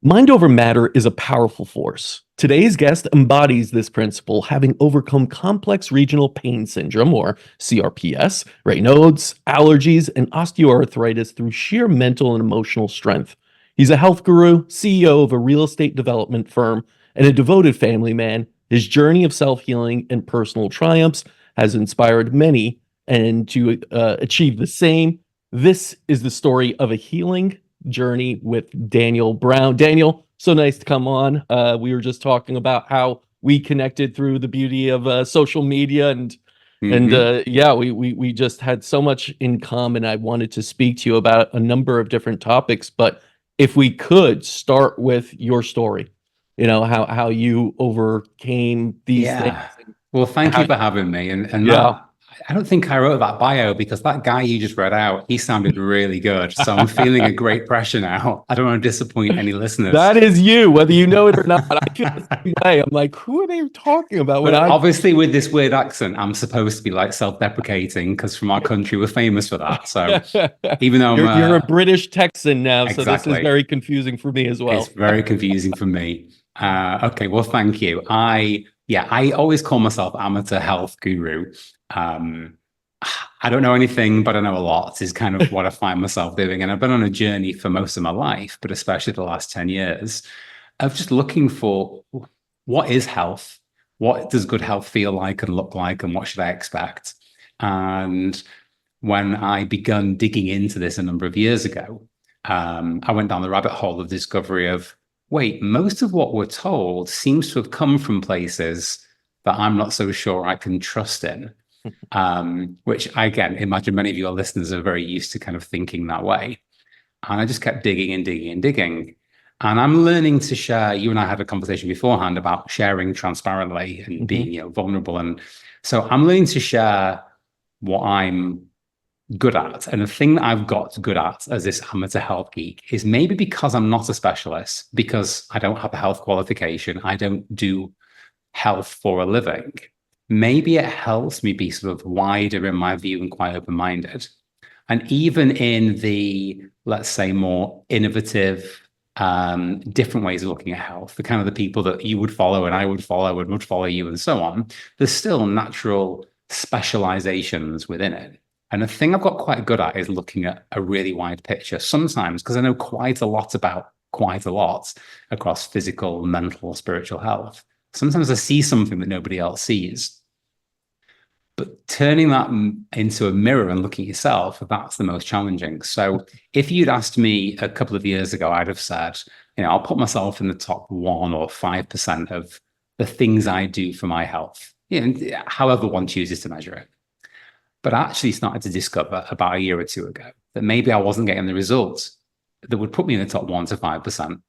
Mind over matter is a powerful force. Today's guest embodies this principle, having overcome complex regional pain syndrome, or CRPS, Raynaud's, allergies, and osteoarthritis through sheer mental and emotional strength. He's a health guru, CEO of a real estate development firm, and a devoted family man. His journey of self-healing and personal triumphs has inspired many, and to achieve the same. This is the story of a healing journey with Daniel Brown. Daniel, so nice to come on. We were just talking about how we connected through the beauty of social media, and yeah, we just had so much in common. I wanted to speak to you about a number of different topics, but if we could start with your story, how you overcame these things. Yeah. Well, thank you for having me. And Yeah. that, I don't think I wrote that bio because that guy you just read out, he sounded really good. So I'm feeling a great pressure now. I don't want to disappoint any listeners. That is you, whether you know it or not. I feel the same way. I'm like, who are they talking about? But obviously with this weird accent, I'm supposed to be like self-deprecating because from our country, we're famous for that. So even though you're a British Texan now, exactly. So this is very confusing for me as well. It's very confusing for me. Okay, well, thank you. I always call myself amateur health guru. I don't know anything, but I know a lot is kind of what I find myself doing. And I've been on a journey for most of my life, but especially the last 10 years of just looking for what is health? What does good health feel like and look like? And what should I expect? And when I began digging into this a number of years ago, I went down the rabbit hole of discovery of, wait, most of what we're told seems to have come from places that I'm not so sure I can trust in. Which I, again, imagine many of your listeners are very used to kind of thinking that way. And I just kept digging and digging and digging. And I'm learning to share. You and I had a conversation beforehand about sharing transparently and being, vulnerable. And so I'm learning to share what I'm good at. And the thing that I've got good at as this amateur health geek is maybe because I'm not a specialist, because I don't have a health qualification, I don't do health for a living. Maybe it helps me be sort of wider in my view and quite open-minded. And even in the, let's say, more innovative, different ways of looking at health, the kind of the people that you would follow and I would follow and would follow you and so on, there's still natural specializations within it. And the thing I've got quite good at is looking at a really wide picture sometimes, because I know quite a lot about quite a lot across physical, mental, spiritual health. Sometimes I see something that nobody else sees. But turning that into a mirror and looking at yourself, that's the most challenging. So if you'd asked me a couple of years ago, I'd have said, I'll put myself in the top 1 or 5% of the things I do for my health, however one chooses to measure it. But I actually started to discover about a year or two ago that maybe I wasn't getting the results that would put me in the top 1 to 5%.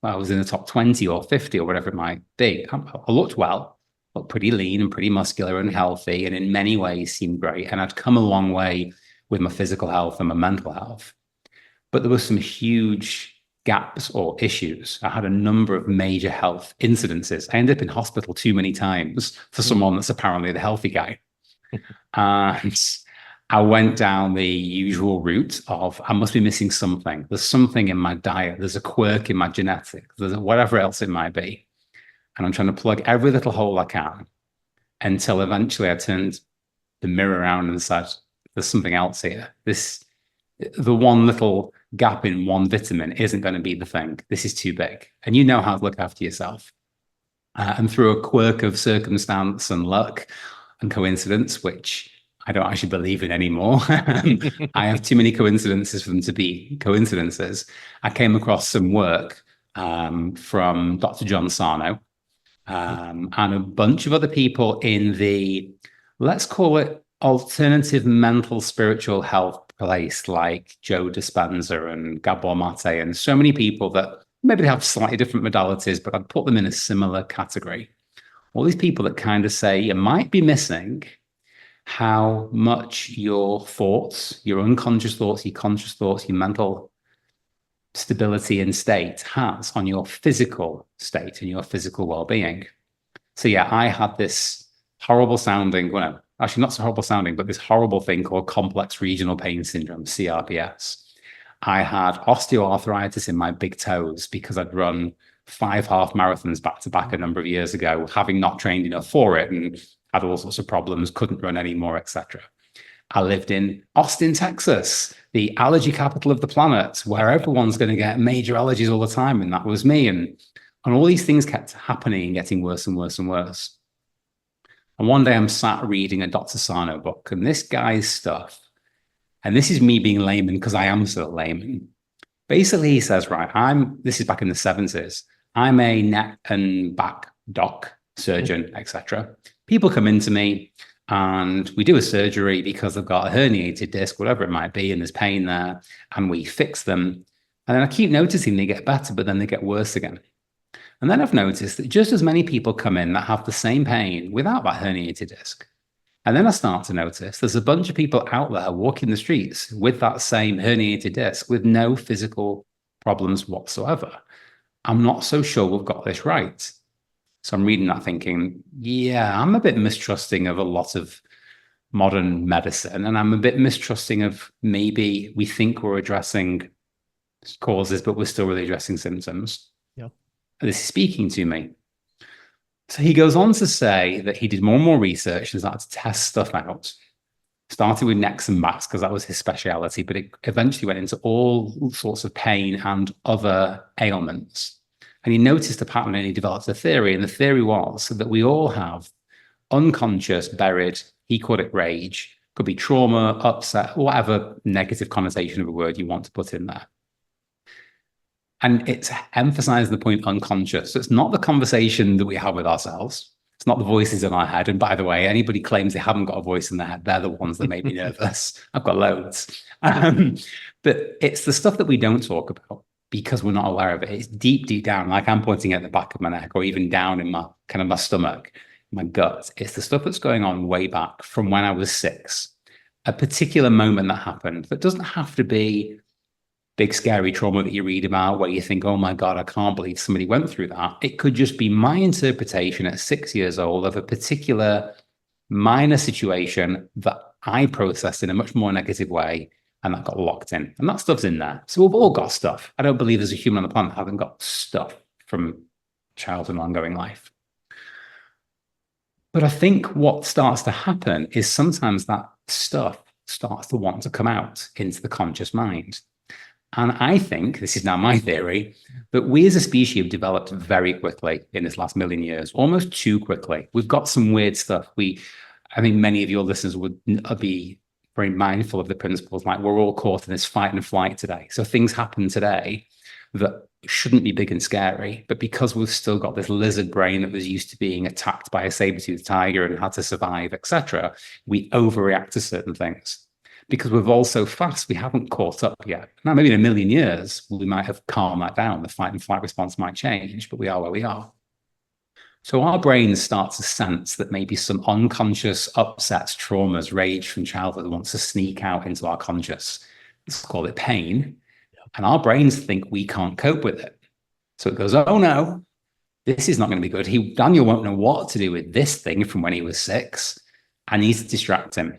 I was in the top 20 or 50 or whatever it might be. I looked well, looked pretty lean and pretty muscular and healthy, and in many ways seemed great. And I'd come a long way with my physical health and my mental health. But there were some huge gaps or issues. I had a number of major health incidences. I ended up in hospital too many times for someone that's apparently the healthy guy. And I went down the usual route of, I must be missing something. There's something in my diet. There's a quirk in my genetics. There's whatever else it might be. And I'm trying to plug every little hole I can until eventually I turned the mirror around and said, there's something else here. The one little gap in one vitamin isn't going to be the thing. This is too big. And you know how to look after yourself. And through a quirk of circumstance and luck and coincidence, which I don't actually believe in anymore. I have too many coincidences for them to be coincidences. I came across some work from Dr. John Sarno and a bunch of other people in the, let's call it alternative mental spiritual health place, like Joe Dispenza and Gabor Mate, and so many people that maybe they have slightly different modalities, but I'd put them in a similar category. All these people that kind of say you might be missing how much your thoughts, your unconscious thoughts, your conscious thoughts, your mental stability and state has on your physical state and your physical well-being. So yeah, I had this horrible sounding, well, no, actually not so horrible sounding, but this horrible thing called complex regional pain syndrome, CRPS. I had osteoarthritis in my big toes because I'd run 5 half marathons back to back a number of years ago, having not trained enough for it, and had all sorts of problems, couldn't run anymore, etc. I lived in Austin, Texas, the allergy capital of the planet, where everyone's going to get major allergies all the time, and that was me. And all these things kept happening and getting worse and worse and worse. And one day I'm sat reading a Dr. Sarno book, and this guy's stuff, and this is me being layman because I am still layman. Basically, he says, right, this is back in the 70s, I'm a neck and back doc, surgeon, etc. People come into me and we do a surgery because they've got a herniated disc, whatever it might be, and there's pain there, and we fix them. And then I keep noticing they get better, but then they get worse again. And then I've noticed that just as many people come in that have the same pain without that herniated disc. And then I start to notice there's a bunch of people out there walking the streets with that same herniated disc with no physical problems whatsoever. I'm not so sure we've got this right. So I'm reading that thinking, yeah, I'm a bit mistrusting of a lot of modern medicine. And I'm a bit mistrusting of maybe we think we're addressing causes, but we're still really addressing symptoms. Yeah. And this is speaking to me. So he goes on to say that he did more and more research and started to test stuff out. Started with necks and backs because that was his speciality, but it eventually went into all sorts of pain and other ailments. And he noticed a pattern and he developed a theory. And the theory was that we all have unconscious, buried, he called it rage, could be trauma, upset, whatever negative connotation of a word you want to put in there. And it's emphasized the point unconscious. So it's not the conversation that we have with ourselves. It's not the voices in our head. And by the way, anybody claims they haven't got a voice in their head, they're the ones that make me nervous. I've got loads. But it's the stuff that we don't talk about because we're not aware of it. It's deep, deep down, like I'm pointing at the back of my neck or even down in my kind of my stomach, my gut. It's the stuff that's going on way back from when I was 6. A particular moment that happened that doesn't have to be big scary trauma that you read about where you think, oh my God, I can't believe somebody went through that. It could just be my interpretation at 6 years old of a particular minor situation that I processed in a much more negative way, and that got locked in. And that stuff's in there. So we've all got stuff. I don't believe there's a human on the planet that hasn't got stuff from childhood and ongoing life. But I think what starts to happen is sometimes that stuff starts to want to come out into the conscious mind. And I think, this is now my theory, that we as a species have developed very quickly in this last million years, almost too quickly. We've got some weird stuff. I think many of your listeners would be very mindful of the principles, like we're all caught in this fight and flight today. So things happen today that shouldn't be big and scary, but because we've still got this lizard brain that was used to being attacked by a saber-toothed tiger and had to survive, etc., we overreact to certain things. Because we're all so fast, we haven't caught up yet. Now, maybe in a million years, we might have calmed that down. The fight and flight response might change, but we are where we are. So our brains start to sense that maybe some unconscious upsets, traumas, rage from childhood wants to sneak out into our conscious. Let's call it pain. And our brains think we can't cope with it. So it goes, oh no, this is not going to be good. Daniel won't know what to do with this thing from when he was 6. I need to distract him.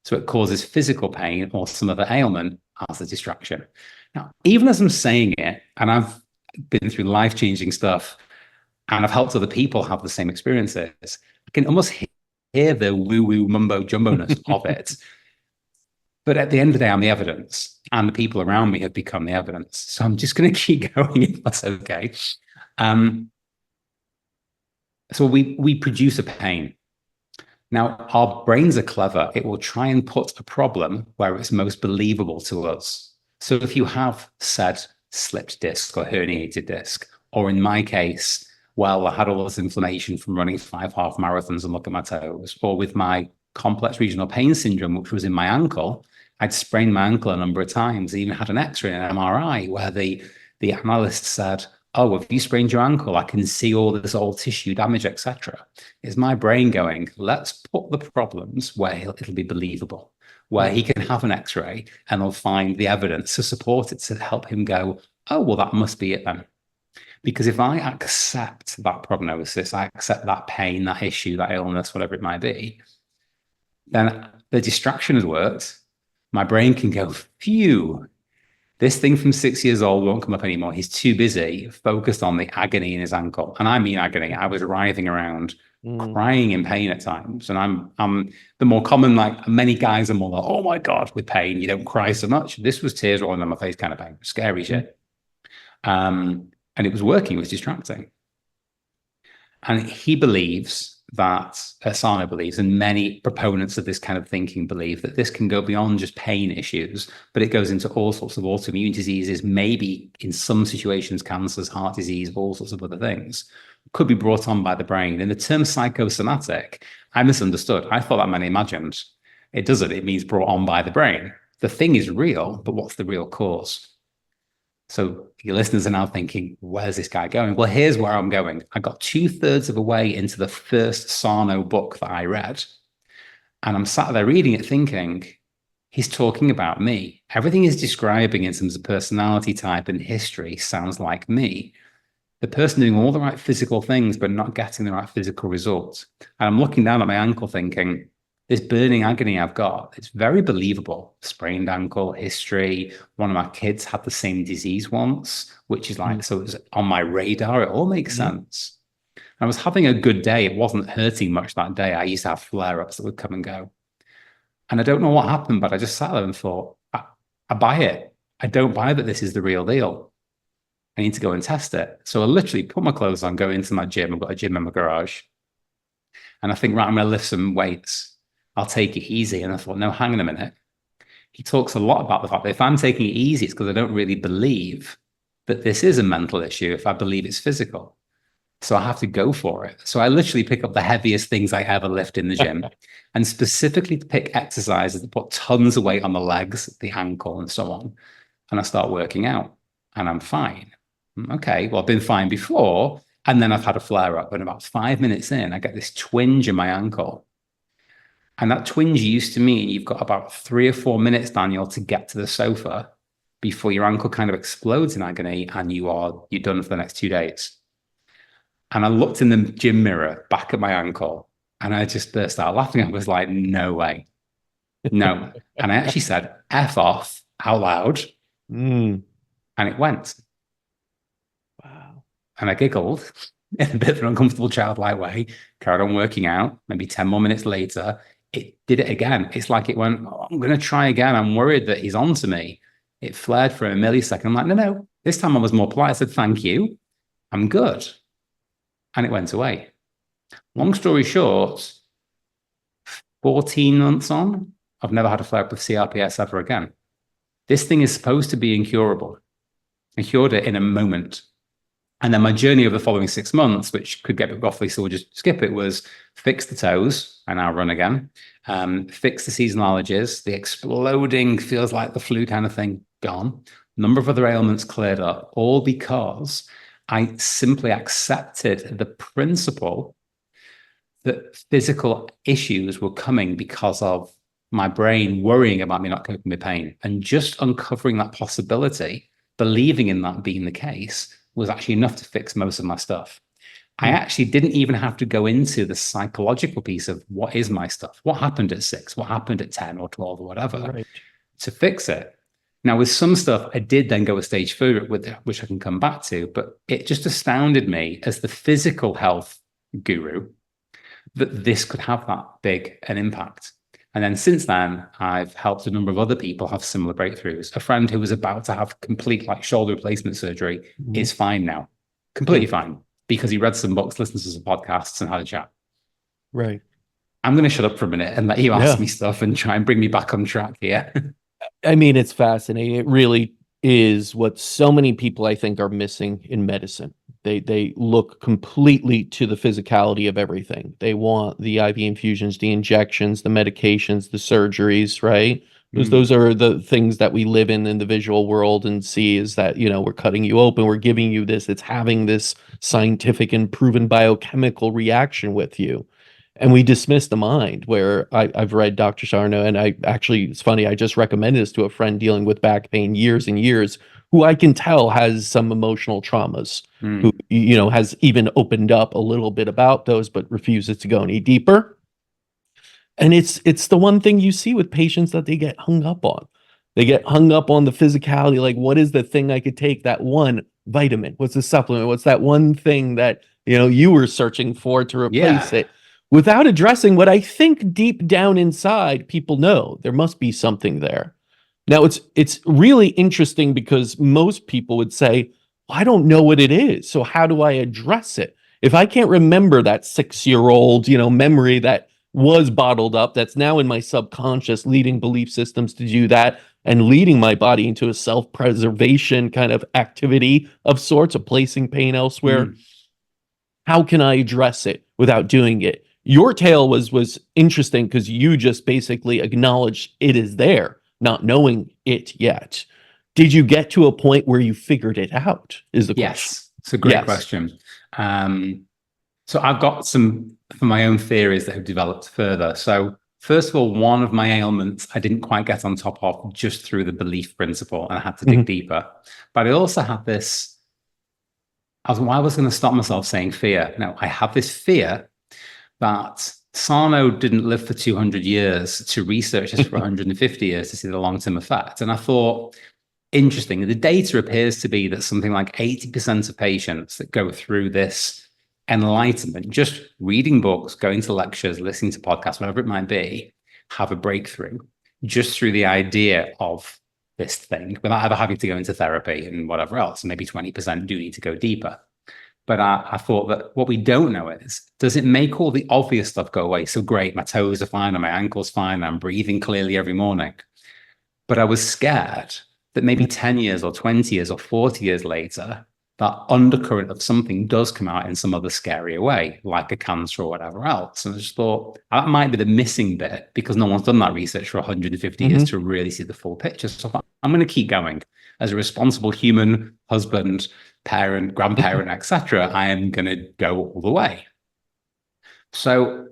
So it causes physical pain or some other ailment as a distraction. Now, even as I'm saying it, and I've been through life-changing stuff, and I've helped other people have the same experiences, I can almost hear the woo-woo mumbo-jumbo-ness of it. But at the end of the day, I'm the evidence, and the people around me have become the evidence. So I'm just going to keep going, if that's okay. So we produce a pain. Now, our brains are clever. It will try and put a problem where it's most believable to us. So if you have said slipped disc or herniated disc, or in my case, well, I had all this inflammation from running 5 half marathons and look at my toes, or with my complex regional pain syndrome, which was in my ankle, I'd sprained my ankle a number of times. I even had an X-ray and an MRI where the analyst said, oh, if you sprained your ankle, I can see all this old tissue damage, etc. Is my brain going, let's put the problems where it'll be believable, where he can have an X-ray and they'll find the evidence to support it, to help him go, oh, well, that must be it then. Because if I accept that prognosis, I accept that pain, that issue, that illness, whatever it might be, then the distraction has worked. My brain can go, phew, This thing from 6 years old won't come up anymore. He's too busy, focused on the agony in his ankle. And I mean agony. I was writhing around, crying in pain at times. And I'm the more common, like many guys are more like, oh my God, with pain, you don't cry so much. This was tears rolling down my face kind of pain, scary shit. And it was working, it was distracting. And he believes that Asana believes, and many proponents of this kind of thinking believe, that this can go beyond just pain issues, but it goes into all sorts of autoimmune diseases, maybe in some situations, cancers, heart disease, all sorts of other things, could be brought on by the brain. And the term psychosomatic, I misunderstood. I thought that meant imagined. It doesn't. It means brought on by the brain. The thing is real, but what's the real cause? So your listeners are now thinking, where's this guy going? Well, here's where I'm going. I got 2/3 of a way into the first Sarno book that I read. And I'm sat there reading it thinking, he's talking about me. Everything he's describing in terms of personality type and history sounds like me. The person doing all the right physical things, but not getting the right physical results. And I'm looking down at my ankle thinking, this burning agony I've got, it's very believable. Sprained ankle, history. One of my kids had the same disease once, which is like, so it was on my radar. It all makes sense. I was having a good day. It wasn't hurting much that day. I used to have flare-ups that would come and go. And I don't know what happened, but I just sat there and thought, I buy it. I don't buy that this is the real deal. I need to go and test it. So I literally put my clothes on, go into my gym. I've got a gym in my garage. And I think, right, I'm going to lift some weights. I'll take it easy. And I thought, no, hang on a minute. He talks a lot about the fact that if I'm taking it easy, it's because I don't really believe that this is a mental issue. If I believe it's physical. So I have to go for it. So I literally pick up the heaviest things I ever lift in the gym and specifically pick exercises that put tons of weight on the legs, the ankle, and so on. And I start working out and I'm fine. Okay, well, I've been fine before. And then I've had a flare up. And about 5 minutes in, I get this twinge in my ankle. And that twinge used to mean you've got about 3 or 4 minutes, Daniel, to get to the sofa before your ankle kind of explodes in agony and you're done for the next 2 days. And I looked in the gym mirror back at my ankle and I just burst out laughing. I was like, no way. No. And I actually said, F off out loud. And it went. Wow. And I giggled in a bit of an uncomfortable childlike way, carried on working out. Maybe 10 more minutes later, it did it again. It's like it went, oh, I'm going to try again. I'm worried that he's on to me. It flared for a millisecond. I'm like, no. This time I was more polite. I said, thank you. I'm good. And it went away. Long story short, 14 months on, I've never had a flare-up of CRPS ever again. This thing is supposed to be incurable. I cured it in a moment. And then my journey over the following 6 months, which could get a bit roughly, so we'll just skip it, was fix the toes, and now run again. Fix the seasonal allergies, the exploding, feels like the flu kind of thing, gone. Number of other ailments cleared up, all because I simply accepted the principle that physical issues were coming because of my brain worrying about me not coping with pain. And just uncovering that possibility, believing in that being the case, was actually enough to fix most of my stuff. I actually didn't even have to go into the psychological piece of what is my stuff? What happened at 6? What happened at 10 or 12 or whatever to fix it? Now, with some stuff, I did then go a stage further with it, which I can come back to, but it just astounded me as the physical health guru that this could have that big an impact. And then since then, I've helped a number of other people have similar breakthroughs. A friend who was about to have complete like shoulder replacement surgery is fine now, completely fine, because he read some books, listened to some podcasts and had a chat. Right. I'm going to shut up for a minute and let you ask me stuff and try and bring me back on track here. I mean, it's fascinating. It really is what so many people, I think, are missing in medicine. They look completely to the physicality of everything. They want the IV infusions, the injections, the medications, the surgeries, right? Because those are the things that we live in the visual world and see is that, you know, we're cutting you open, we're giving you this, it's having this scientific and proven biochemical reaction with you. And we dismiss the mind, where I've read Dr. Raynaud, and it's funny, I just recommended this to a friend dealing with back pain years and years, who I can tell has some emotional traumas, who, you know, has even opened up a little bit about those, but refuses to go any deeper. And it's the one thing you see with patients that they get hung up on. They get hung up on the physicality, like what is the thing I could take? That one vitamin, what's the supplement? What's that one thing that, you were searching for to replace Yeah. it? Without addressing what I think deep down inside people know there must be something there. Now it's really interesting because most people would say, well, I don't know what it is. So how do I address it? If I can't remember that 6-year-old, memory that was bottled up, that's now in my subconscious, leading belief systems to do that and leading my body into a self-preservation kind of activity of sorts of placing pain elsewhere. Mm. How can I address it without doing it? Your tale was interesting because you just basically acknowledged it is there, not knowing it yet. Did you get to a point where you figured it out? Is the question. Yes, it's a great Yes. question. So I've got some for my own theories that have developed further. So first of all, one of my ailments I didn't quite get on top of just through the belief principle, and I had to dig deeper. But I also had this. I was going to stop myself saying fear. No, I have this fear that Raynaud didn't live for 200 years to research this for 150 years to see the long-term effect. And I thought, interesting, the data appears to be that something like 80% of patients that go through this enlightenment, just reading books, going to lectures, listening to podcasts, whatever it might be, have a breakthrough just through the idea of this thing without ever having to go into therapy and whatever else. And maybe 20% do need to go deeper. But I thought that what we don't know is, does it make all the obvious stuff go away? So great, my toes are fine and my ankle's fine. I'm breathing clearly every morning. But I was scared that maybe 10 years or 20 years or 40 years later, that undercurrent of something does come out in some other scarier way, like a cancer or whatever else. And I just thought that might be the missing bit because no one's done that research for 150 years to really see the full picture. So I'm going to keep going. As a responsible human, husband, parent, grandparent, etc., I am going to go all the way. So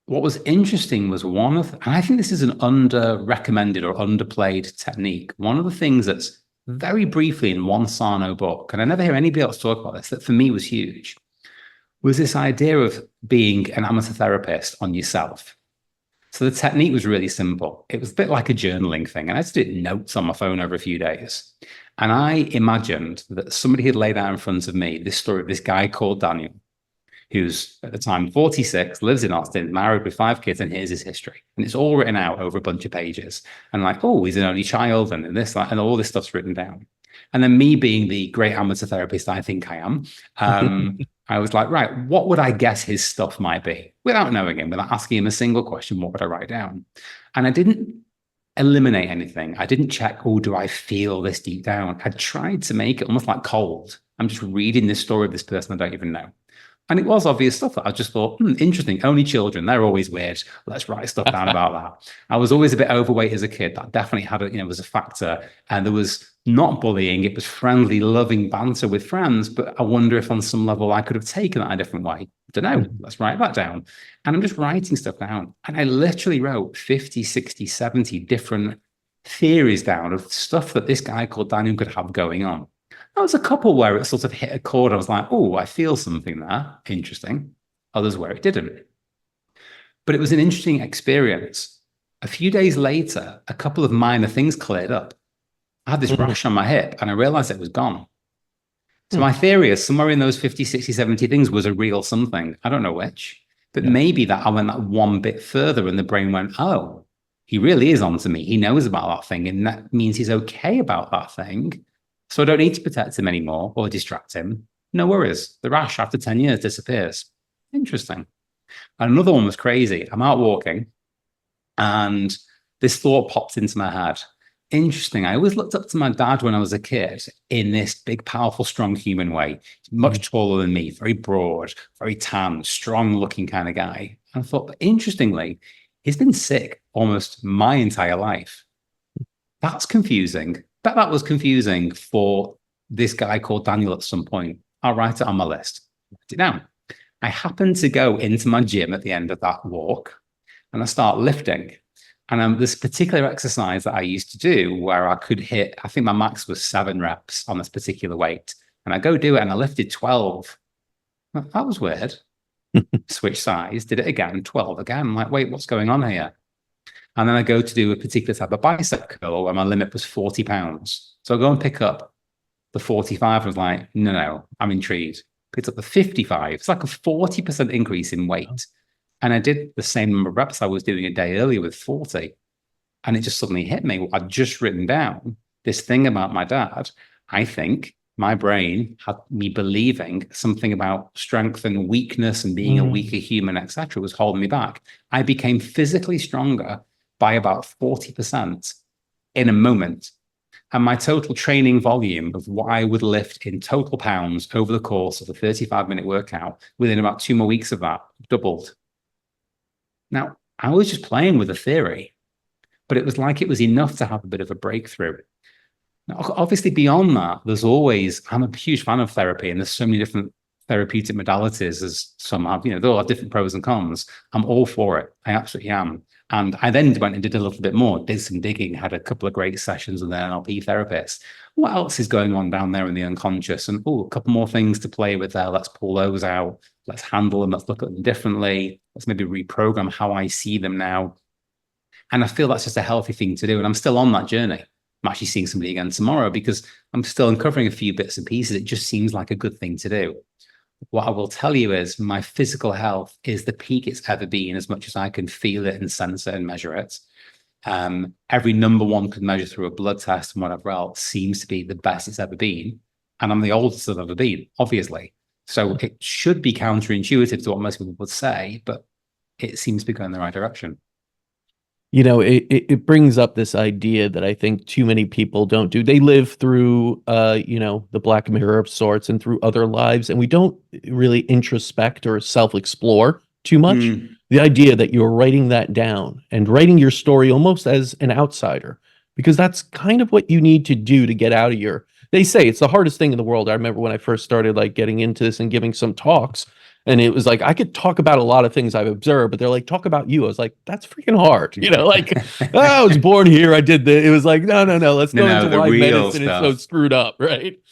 what was interesting was and I think this is an under-recommended or underplayed technique. One of the things that's very briefly in one Raynaud book, and I never hear anybody else talk about this, that for me was huge, was this idea of being an amateur therapist on yourself. So the technique was really simple. It was a bit like a journaling thing. And I just did notes on my phone over a few days. And I imagined that somebody had laid out in front of me this story of this guy called Daniel, who's at the time 46, lives in Austin, married with 5 kids, and here's his history. And it's all written out over a bunch of pages. And like, oh, he's an only child, and this, that, and all this stuff's written down. And then me being the great amateur therapist I think I am, I was like, right, what would I guess his stuff might be? Without knowing him, without asking him a single question, what would I write down? And I didn't eliminate anything. I didn't check, oh, do I feel this deep down? I tried to make it almost like cold. I'm just reading this story of this person I don't even know. And it was obvious stuff that I just thought, interesting, only children, they're always weird. Let's write stuff down about that. I was always a bit overweight as a kid. That definitely had was a factor. And there was not bullying. It was friendly, loving banter with friends. But I wonder if on some level I could have taken that a different way. I don't know. Let's write that down. And I'm just writing stuff down. And I literally wrote 50, 60, 70 different theories down of stuff that this guy called Daniel could have going on. There was a couple where it sort of hit a chord. I was like, oh, I feel something there. Interesting. Others where it didn't. But it was an interesting experience. A few days later, a couple of minor things cleared up. I had this rash on my hip and I realized it was gone. So my theory is somewhere in those 50, 60, 70 things was a real something. I don't know which, but maybe that I went that one bit further and the brain went, oh, he really is onto me. He knows about that thing. And that means he's okay about that thing. So I don't need to protect him anymore or distract him. No worries. The rash after 10 years disappears. Interesting. And another one was crazy. I'm out walking and this thought popped into my head. Interesting. I always looked up to my dad when I was a kid in this big, powerful, strong human way. Much taller than me, very broad, very tan, strong looking kind of guy. And I thought, but interestingly, he's been sick almost my entire life. That's confusing. But that was confusing for this guy called Daniel at some point. I'll write it on my list. Write it down. I happened to go into my gym at the end of that walk and I start lifting. And this particular exercise that I used to do where I could hit, I think my max was 7 reps on this particular weight. And I go do it and I lifted 12. That was weird. Switch size, did it again, 12 again. I'm like, wait, what's going on here? And then I go to do a particular type of bicep curl where my limit was 40 pounds. So I go and pick up the 45. I was like, no, I'm intrigued. Picked up the 55. It's like a 40% increase in weight. And I did the same number of reps I was doing a day earlier with 40. And it just suddenly hit me. I'd just written down this thing about my dad. I think my brain had me believing something about strength and weakness and being a weaker human, etc., was holding me back. I became physically stronger by about 40% in a moment. And my total training volume of what I would lift in total pounds over the course of a 35-minute workout within about 2 more weeks of that doubled. Now, I was just playing with a theory, but it was like it was enough to have a bit of a breakthrough. Now, obviously, beyond that, I'm a huge fan of therapy, and there's so many different therapeutic modalities as some have, there are different pros and cons. I'm all for it. I absolutely am. And I then went and did a little bit more, did some digging, had a couple of great sessions with an NLP therapist. What else is going on down there in the unconscious? And a couple more things to play with there. Let's pull those out. Let's handle them. Let's look at them differently. Let's maybe reprogram how I see them now. And I feel that's just a healthy thing to do. And I'm still on that journey. I'm actually seeing somebody again tomorrow because I'm still uncovering a few bits and pieces. It just seems like a good thing to do. What I will tell you is my physical health is the peak it's ever been, as much as I can feel it and sense it and measure it. Every number one could measure through a blood test and whatever else seems to be the best it's ever been. And I'm the oldest I've ever been, obviously. So it should be counterintuitive to what most people would say, but it seems to be going in the right direction. It brings up this idea that I think too many people don't do. They live through, the Black Mirror of sorts and through other lives, and we don't really introspect or self-explore too much. The idea that you're writing that down and writing your story almost as an outsider, because that's kind of what you need to do to get out of they say it's the hardest thing in the world. I remember when I first started getting into this and giving some talks, and it was I could talk about a lot of things I've observed, but they're like, talk about you. I was like, that's freaking hard. I was born here. I did this. It was like, no. Let's go into why medicine is so screwed up. Right.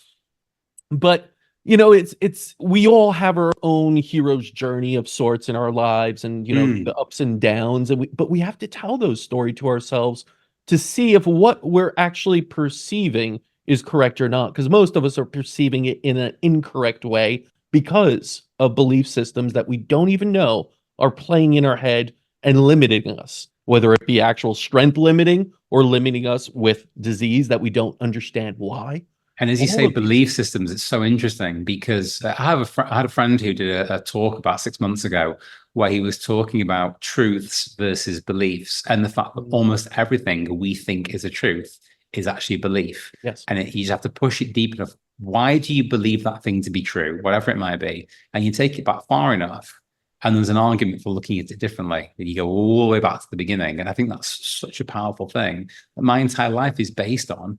But, we all have our own hero's journey of sorts in our lives and, the ups and downs. But we have to tell those stories to ourselves to see if what we're actually perceiving is correct or not. Because most of us are perceiving it in an incorrect way because of belief systems that we don't even know are playing in our head and limiting us, whether it be actual strength limiting or limiting us with disease that we don't understand why. And as you say, belief systems, it's so interesting because I had a friend who did a talk about 6 months ago where he was talking about truths versus beliefs and the fact that almost everything we think is a truth is actually a belief. Yes. And you just have to push it deep enough. Why do you believe that thing to be true, whatever it might be? And you take it back far enough, and there's an argument for looking at it differently. You go all the way back to the beginning. And I think that's such a powerful thing. My entire life is based on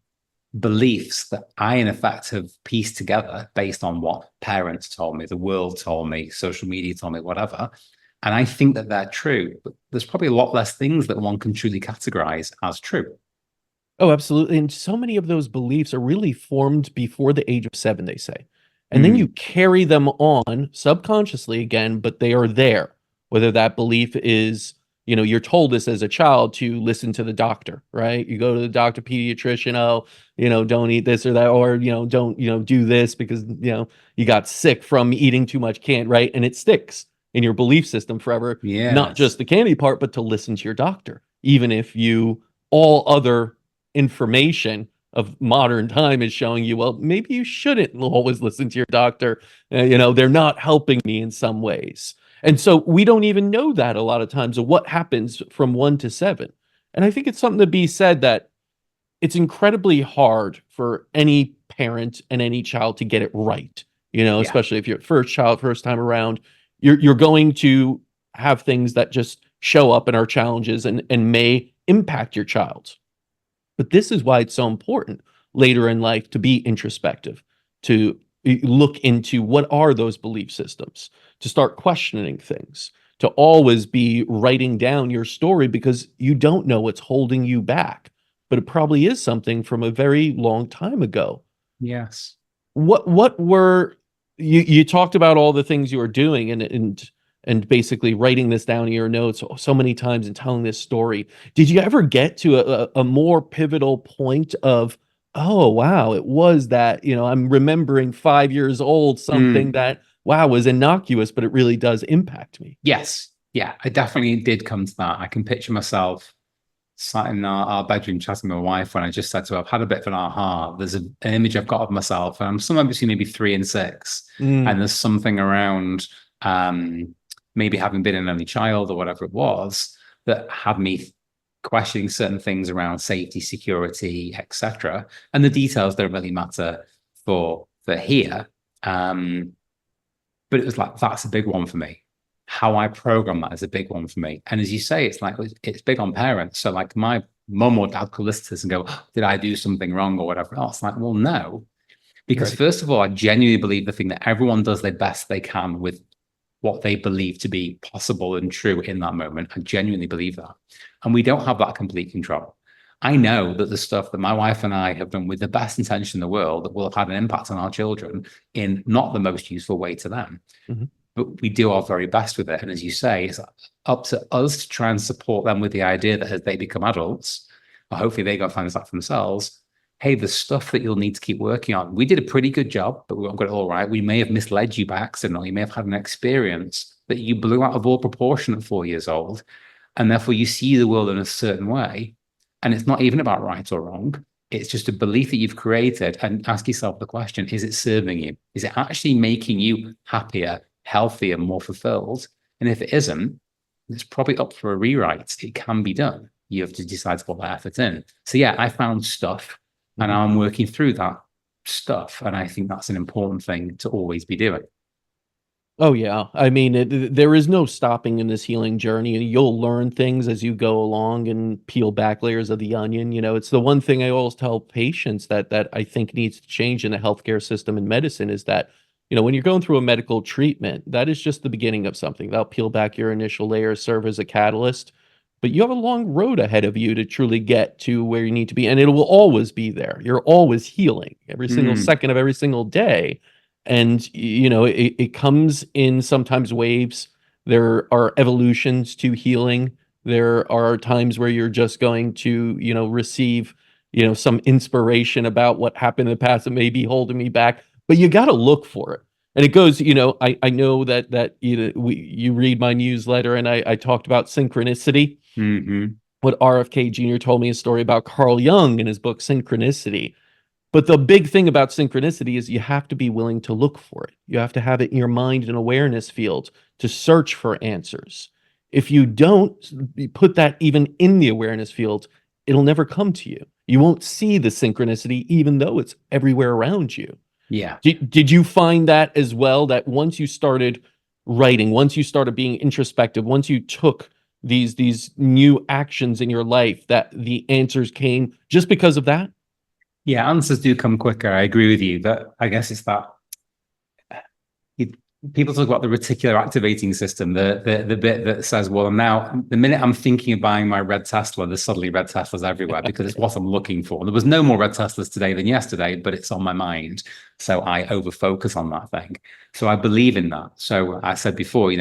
beliefs that I, in effect, have pieced together based on what parents told me, the world told me, social media told me, whatever. And I think that they're true. But there's probably a lot less things that one can truly categorize as true. Oh, absolutely. And so many of those beliefs are really formed before the age of 7, they say. And then you carry them on subconsciously again, but they are there. Whether that belief is, you're told this as a child to listen to the doctor, right? You go to the doctor, pediatrician, don't eat this or that, or, don't, do this because, you got sick from eating too much candy, right? And it sticks in your belief system forever. Yes. Not just the candy part, but to listen to your doctor, even if all other information of modern time is showing you, well, maybe you shouldn't always listen to your doctor. They're not helping me in some ways. And so we don't even know that a lot of times of what happens from 1 to 7. And I think it's something to be said that it's incredibly hard for any parent and any child to get it right. Especially if you're first time around, you're going to have things that just show up and are challenges and may impact your child. But this is why it's so important later in life to be introspective, to look into what are those belief systems, to start questioning things, to always be writing down your story because you don't know what's holding you back, but it probably is something from a very long time ago. Yes. What were you talked about all the things you were doing and and basically writing this down in your notes so many times and telling this story, did you ever get to a more pivotal point of, oh, wow, it was that, I'm remembering 5 years old, something that, wow, was innocuous, but it really does impact me? Yes. Yeah, I definitely did come to that. I can picture myself sat in our bedroom chatting with my wife when I just said to her, I've had a bit of an aha. There's an image I've got of myself, and I'm somewhere between maybe 3 and 6. And there's something around maybe having been an only child or whatever it was that had me questioning certain things around safety, security, etc. And the details don't really matter for here. But it was like, that's a big one for me. How I program that is a big one for me. And as you say, it's like, it's big on parents. So like my mum or dad could listen to this and go, did I do something wrong or whatever else? Like, well, no. Because first of all, I genuinely believe the thing that everyone does their best they can with what they believe to be possible and true in that moment. I genuinely believe that. And we don't have that complete control. I know that the stuff that my wife and I have done with the best intention in the world that will have had an impact on our children in not the most useful way to them. But we do our very best with it. And as you say, it's up to us to try and support them with the idea that as they become adults, or hopefully they go find this out for themselves, hey, there's stuff that you'll need to keep working on. We did a pretty good job, but we won't get it all right. We may have misled you by accident, or you may have had an experience that you blew out of all proportion at 4 years old. And therefore you see the world in a certain way. And it's not even about right or wrong. It's just a belief that you've created, and ask yourself the question, is it serving you? Is it actually making you happier, healthier, more fulfilled? And if it isn't, it's probably up for a rewrite. It can be done. You have to decide to put that effort in. So yeah, I found stuff and I'm working through that stuff. And I think that's an important thing to always be doing. Oh yeah. I mean, there is no stopping in this healing journey. You'll learn things as you go along and peel back layers of the onion. It's the one thing I always tell patients that I think needs to change in the healthcare system and medicine is that, when you're going through a medical treatment, that is just the beginning of something. That'll peel back your initial layers, serve as a catalyst. But you have a long road ahead of you to truly get to where you need to be. And it will always be there. You're always healing every single second of every single day. And, it comes in sometimes waves. There are evolutions to healing. There are times where you're just going to, receive, some inspiration about what happened in the past that may be holding me back. But you got to look for it. And it goes, I know that you read my newsletter, and I talked about synchronicity. What RFK Jr. told me a story about Carl Jung in his book Synchronicity. But the big thing about synchronicity is you have to be willing to look for it. You have to have it in your mind and awareness field to search for answers. If you don't put that even in the awareness field, it'll never come to you. You won't see the synchronicity, even though it's everywhere around you. Yeah. Did you find that as well, that once you started writing, once you started being introspective, once you took these new actions in your life, that the answers came just because of that? Yeah, answers do come quicker. I agree with you. But I guess it's that people talk about the reticular activating system, the bit that says, well, now the minute I'm thinking of buying my red Tesla, there's suddenly red Teslas everywhere because it's what I'm looking for. There was no more red Teslas today than yesterday, but it's on my mind. So I overfocus on that thing. So I believe in that. So I said before,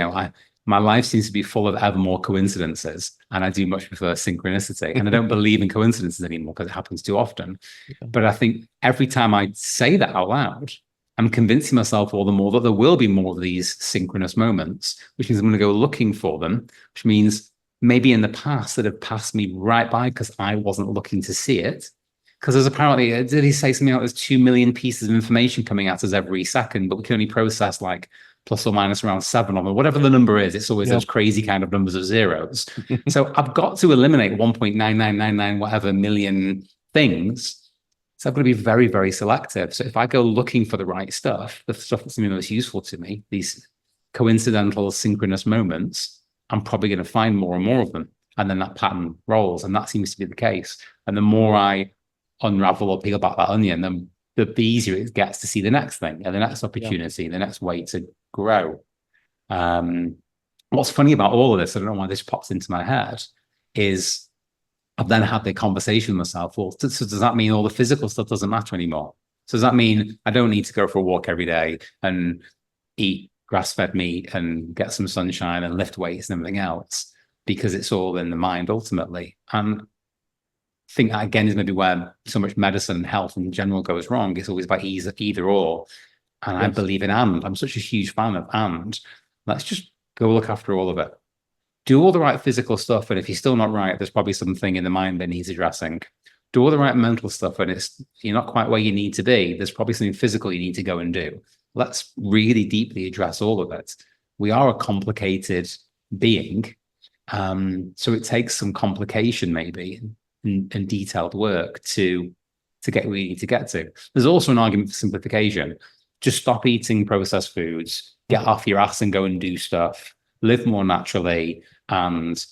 my life seems to be full of ever more coincidences, and I do much prefer synchronicity. And I don't believe in coincidences anymore because it happens too often. But I think every time I say that out loud, I'm convincing myself all the more that there will be more of these synchronous moments, which means I'm going to go looking for them, which means maybe in the past that have passed me right by because I wasn't looking to see it. Because there's apparently, did he say something like there's 2 million pieces of information coming at us every second, but we can only process like plus or minus around 7 of them, whatever the number is. It's always those crazy kind of numbers of zeros. So I've got to eliminate 1.9999 whatever million things. So I've got to be very, very selective. So if I go looking for the right stuff, the stuff that's most useful to me, these coincidental synchronous moments, I'm probably going to find more and more of them. And then that pattern rolls. And that seems to be the case. And the more I unravel or peel back that onion, then the easier it gets to see the next thing and the next opportunity, the next way to grow. What's funny about all of this, I don't know why this pops into my head, is I've then had the conversation with myself. Well, so does that mean all the physical stuff doesn't matter anymore? So does that mean I don't need to go for a walk every day and eat grass-fed meat and get some sunshine and lift weights and everything else, because it's all in the mind ultimately. And I think that again is maybe where so much medicine and health in general goes wrong. It's always about either or. And I believe in and. I'm such a huge fan of and. Let's just go look after all of it. Do all the right physical stuff, and if you're still not right, there's probably something in the mind that needs addressing. Do all the right mental stuff, and you're not quite where you need to be. There's probably something physical you need to go and do. Let's really deeply address all of it. We are a complicated being, so it takes some complication maybe and detailed work to get where you need to get to. There's also an argument for simplification. Just stop eating processed foods, get off your ass and go and do stuff, live more naturally, and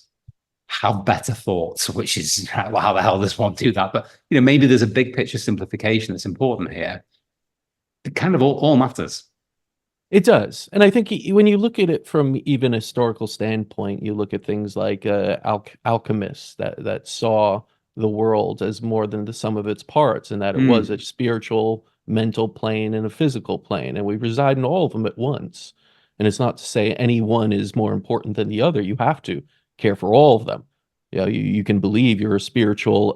have better thoughts, which is how the hell does one do that? But maybe there's a big picture simplification that's important here. It kind of all matters. It does. And I think when you look at it from even a historical standpoint, you look at things like alchemists that saw the world as more than the sum of its parts, and that it was a spiritual, mental plane and a physical plane, and we reside in all of them at once. And it's not to say any one is more important than the other. You have to care for all of them. You can believe you're a spiritual,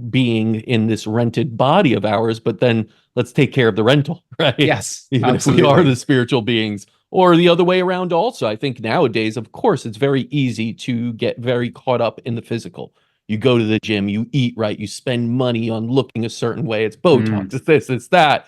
being in this rented body of ours, but then let's take care of the rental, right? Yes, even absolutely. if we are the spiritual beings, or the other way around. Also, I think nowadays, of course, it's very easy to get very caught up in the physical. You go to the gym, you eat right, you spend money on looking a certain way. It's Botox, it's this, it's that,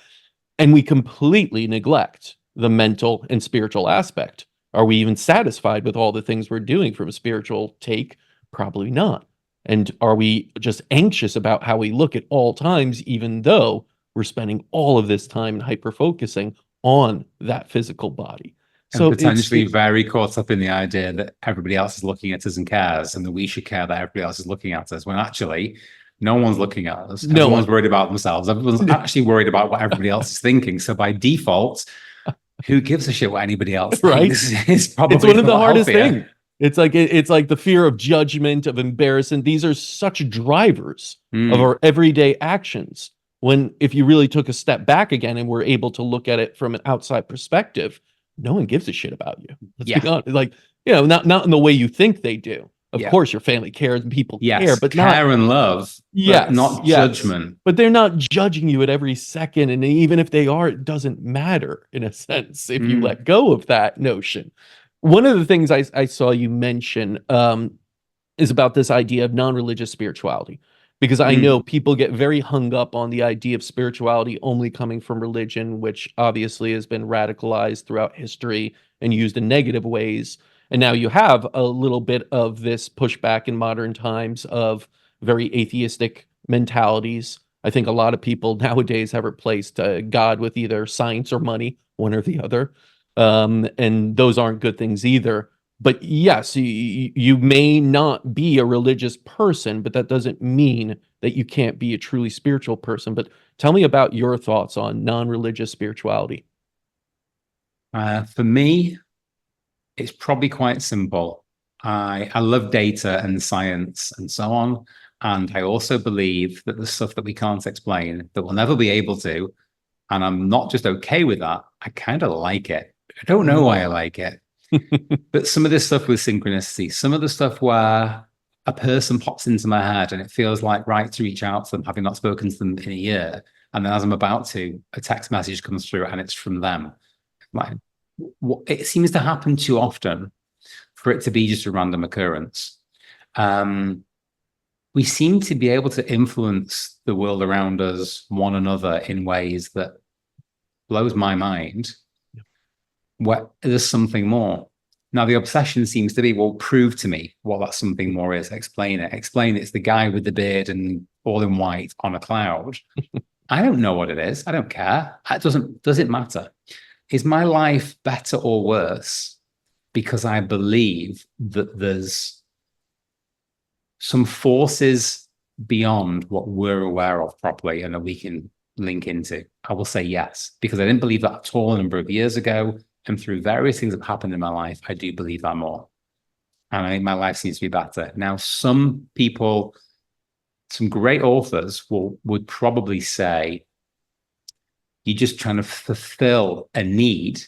and we completely neglect the mental and spiritual aspect. Are we even satisfied with all the things we're doing from a spiritual take? Probably not. And are we just anxious about how we look at all times, even though we're spending all of this time and hyper focusing on that physical body? So potentially very caught up in the idea that everybody else is looking at us and cares, and that we should care that everybody else is looking at us, when actually no one's looking at us. No one's worried about themselves. Everyone's actually worried about what everybody else is thinking. So by default, who gives a shit what anybody else thinks? Right? It's probably one of the hardest things. It's like the fear of judgment, of embarrassment. These are such drivers of our everyday actions. When if you really took a step back again and were able to look at it from an outside perspective, no one gives a shit about you. Let's be honest. Like, not in the way you think they do. Of course, your family cares and people care, but care and love, but not judgment. But they're not judging you at every second, and even if they are, it doesn't matter in a sense if you let go of that notion. One of the things I saw you mention is about this idea of non-religious spirituality, because I know people get very hung up on the idea of spirituality only coming from religion, which obviously has been radicalized throughout history and used in negative ways. And now you have a little bit of this pushback in modern times of very atheistic mentalities. I think a lot of people nowadays have replaced God with either science or money, one or the other. And those aren't good things either. But yes, you may not be a religious person, but that doesn't mean that you can't be a truly spiritual person. But tell me about your thoughts on non-religious spirituality. For me, it's probably quite simple. I love data and science and so on. And I also believe that the stuff that we can't explain, that we'll never be able to, and I'm not just okay with that, I kind of like it. I don't know why I like it. But some of this stuff with synchronicity, some of the stuff where a person pops into my head and it feels like right to reach out to them, having not spoken to them in a year. And then as I'm about to, a text message comes through and it's from them. Like, it seems to happen too often for it to be just a random occurrence. We seem to be able to influence the world around us, one another, in ways that blows my mind. Where there's something more. Now, the obsession seems to be, well, prove to me what that something more is. Explain it. It's the guy with the beard and all in white on a cloud. I don't know what it is. I don't care. Does it matter? Is my life better or worse because I believe that there's some forces beyond what we're aware of properly and that we can link into? I will say yes, because I didn't believe that at all a number of years ago. And through various things that happened in my life, I do believe that more. And I think my life seems to be better. Now, some people, some great authors would probably say, you're just trying to fulfill a need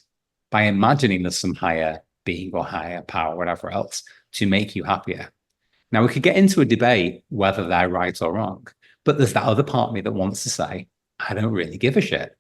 by imagining there's some higher being or higher power, whatever else, to make you happier. Now, we could get into a debate whether they're right or wrong, but there's that other part of me that wants to say, I don't really give a shit.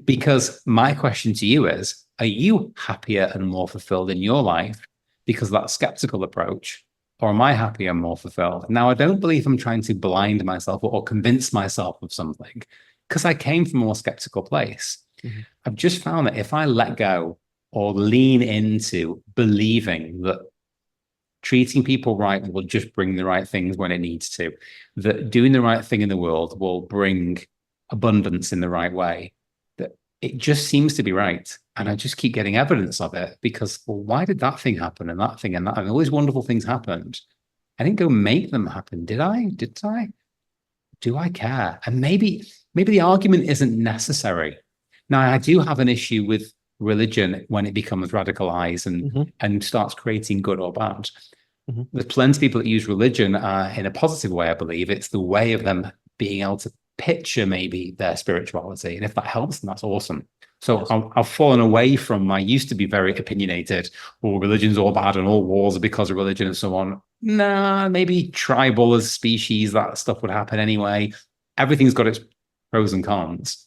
Because my question to you is, are you happier and more fulfilled in your life because of that skeptical approach? Or am I happier and more fulfilled? Now, I don't believe I'm trying to blind myself or convince myself of something, because I came from a more skeptical place. Mm-hmm. I've just found that if I let go or lean into believing that treating people right will just bring the right things when it needs to, that doing the right thing in the world will bring abundance in the right way, that it just seems to be right. And I just keep getting evidence of it because, well, why did that thing happen and that thing and that, and all these wonderful things happened? I didn't go make them happen, did I? Did I? Do I care? And maybe the argument isn't necessary. Now, I do have an issue with religion when it becomes radicalized and starts creating good or bad. There's plenty of people that use religion in a positive way, I believe. It's the way of them being able to picture maybe their spirituality. And if that helps, then that's awesome. So yes. I've fallen away from, I used to be very opinionated, all religion's all bad and all wars are because of religion and so on. Nah, maybe tribal as species, that stuff would happen anyway. Everything's got its pros and cons.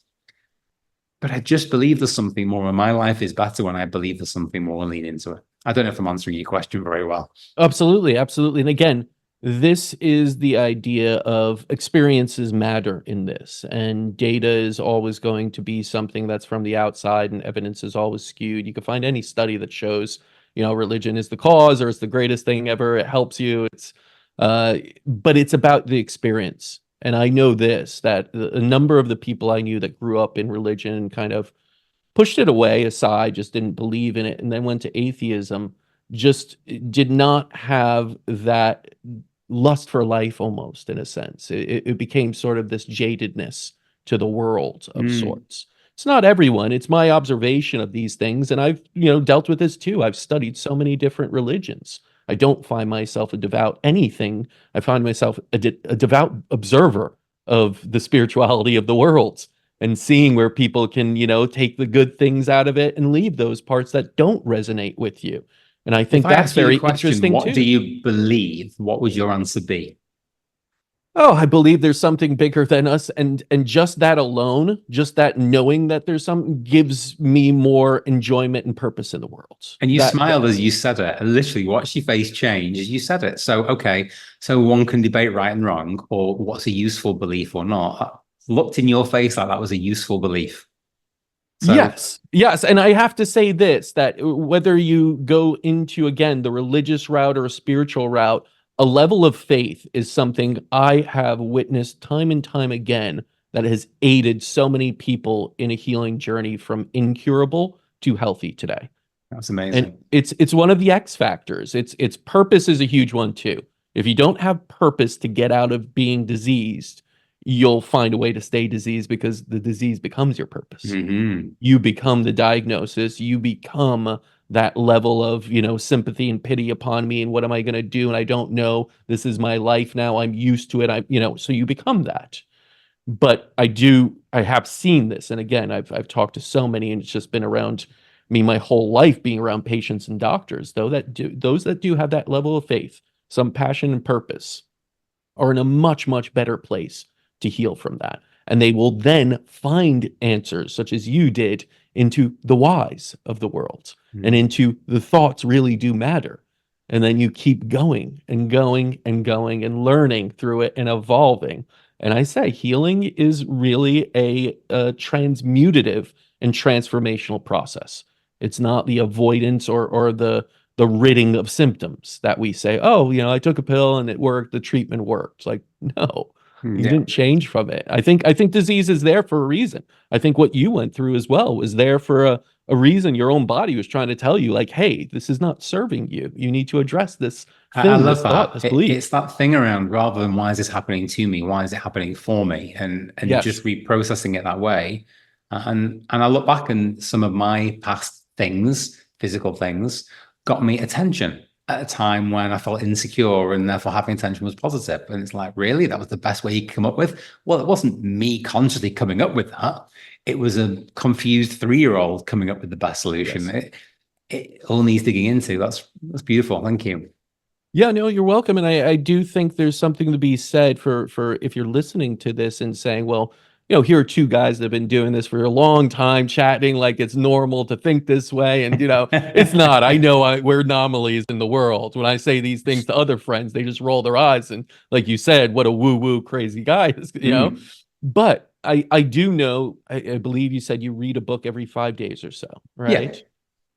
But I just believe there's something more, and my life is better when I believe there's something more and lean into it. I don't know if I'm answering your question very well. Absolutely, absolutely. And again, this is the idea of experiences matter in this, and data is always going to be something that's from the outside, and evidence is always skewed. You can find any study that shows, religion is the cause or it's the greatest thing ever. It helps you. But it's about the experience. And I know this, that a number of the people I knew that grew up in religion kind of pushed it away aside, just didn't believe in it, and then went to atheism, just did not have that lust for life almost, in a sense. It became sort of this jadedness to the world of sorts. It's not everyone. It's my observation of these things, and I've dealt with this too. I've studied so many different religions. I don't find myself a devout anything. I find myself a devout observer of the spirituality of the world and seeing where people can, take the good things out of it and leave those parts that don't resonate with you. And I think that's very interesting what too. What do you believe? What would your answer be? Oh, I believe there's something bigger than us, and just that alone, just that knowing that there's something, gives me more enjoyment and purpose in the world. And you smiled as you said it. And literally, watched your face change as you said it. So, okay, so one can debate right and wrong, or what's a useful belief or not. I looked in your face like that was a useful belief. So, yes. And I have to say this, that whether you go into, again, the religious route or a spiritual route, a level of faith is something I have witnessed time and time again that has aided so many people in a healing journey from incurable to healthy today. That's amazing. And it's one of the X factors. It's purpose is a huge one too. If you don't have purpose to get out of being diseased, you'll find a way to stay diseased because the disease becomes your purpose. You become the diagnosis. You become that level of, sympathy and pity upon me. And what am I going to do? And I don't know. This is my life now. I'm used to it. So you become that. But I have seen this. And again, I've talked to so many, and it's just been around me my whole life, being around patients and doctors, those that do have that level of faith, some passion and purpose, are in a much, much better place to heal from that. And they will then find answers, such as you did, into the whys of the world and into the thoughts really do matter. And then you keep going and going and going and learning through it and evolving. And I say healing is really a transmutative and transformational process. It's not the avoidance or the ridding of symptoms that we say, oh, I took a pill and it worked, the treatment worked. Like, no. You didn't change from it. I think disease is there for a reason. I think what you went through as well was there for a reason. Your own body was trying to tell you, like, hey, this is not serving you. You need to address this thing. I love that. It's that thing around, rather than why is this happening to me? Why is it happening for me? And just reprocessing it that way. And I look back, and some of my past things, physical things, got me attention. at a time when I felt insecure and therefore having attention was positive. And it's like, really? That was the best way you could come up with? Well, it wasn't me consciously coming up with that. It was a confused 3-year-old coming up with the best solution. Yes. It all needs digging into. That's beautiful. Thank you. Yeah, no, you're welcome. And I do think there's something to be said for if you're listening to this and saying, well, here are two guys that have been doing this for a long time, chatting like it's normal to think this way. And, it's not. I know we're anomalies in the world. When I say these things to other friends, they just roll their eyes. And like you said, what a woo-woo crazy guy is. But I do know, I believe you said you read a book every 5 days or so, right? Yeah.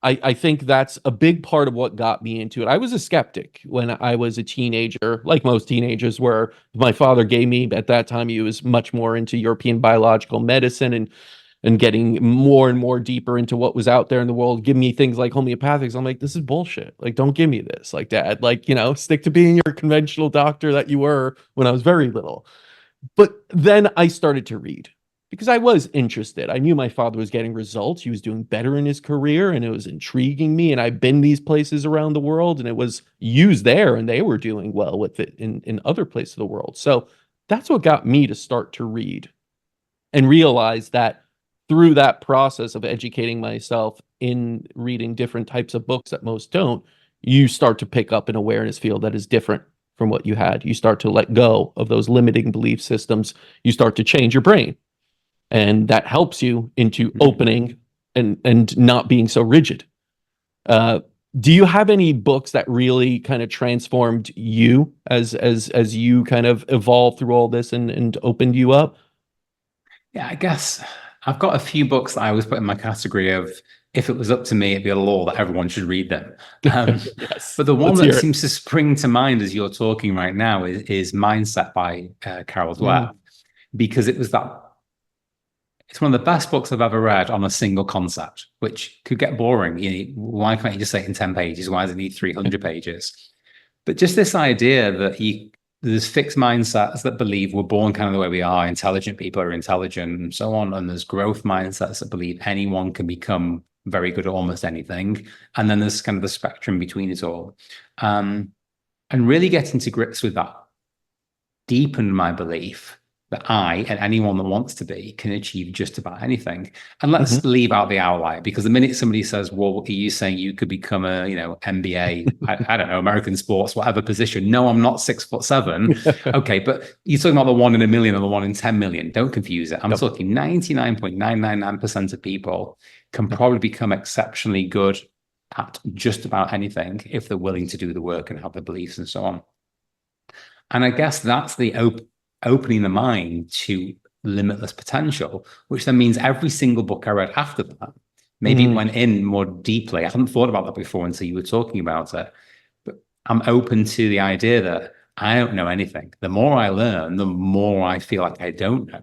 I think that's a big part of what got me into it. I was a skeptic when I was a teenager, like most teenagers were. My father gave me, at that time, he was much more into European biological medicine and getting more and more deeper into what was out there in the world, give me things like homeopathics. I'm like, this is bullshit. Like, don't give me this. Like, Dad, stick to being your conventional doctor that you were when I was very little. But then I started to read because I was interested. I knew my father was getting results. He was doing better in his career, and it was intriguing me. And I've been these places around the world, and it was used there, and they were doing well with it in other places of the world. So that's what got me to start to read and realize that through that process of educating myself in reading different types of books that most don't, you start to pick up an awareness field that is different from what you had. You start to let go of those limiting belief systems. You start to change your brain. And that helps you into opening and not being so rigid. Do you have any books that really kind of transformed you as you kind of evolved through all this and opened you up? Yeah, I guess I've got a few books that I always put in my category of, if it was up to me, it'd be a law that everyone should read them. Yes. But the one that seems to spring to mind as you're talking right now is Mindset by Carol Dweck, because it's one of the best books I've ever read on a single concept, which could get boring. Why can't you just say it in 10 pages? Why does it need 300 pages? But just this idea that there's fixed mindsets that believe we're born kind of the way we are. Intelligent people are intelligent and so on. And there's growth mindsets that believe anyone can become very good at almost anything. And then there's kind of the spectrum between it all. And really getting to grips with that deepened my belief that I and anyone that wants to be can achieve just about anything. And let's leave out the outlier, because the minute somebody says, well, are you saying you could become a, MBA, I don't know, American sports, whatever position? No, I'm not 6'7". Okay, but you're talking about the 1 in a million or the 1 in 10 million. Don't confuse it. I'm talking 99.999% of people can probably become exceptionally good at just about anything if they're willing to do the work and have the beliefs and so on. And I guess that's the opening the mind to limitless potential, which then means every single book I read after that maybe went in more deeply. I hadn't thought about that before until you were talking about it. But I'm open to the idea that I don't know anything. The more I learn, the more I feel like I don't know,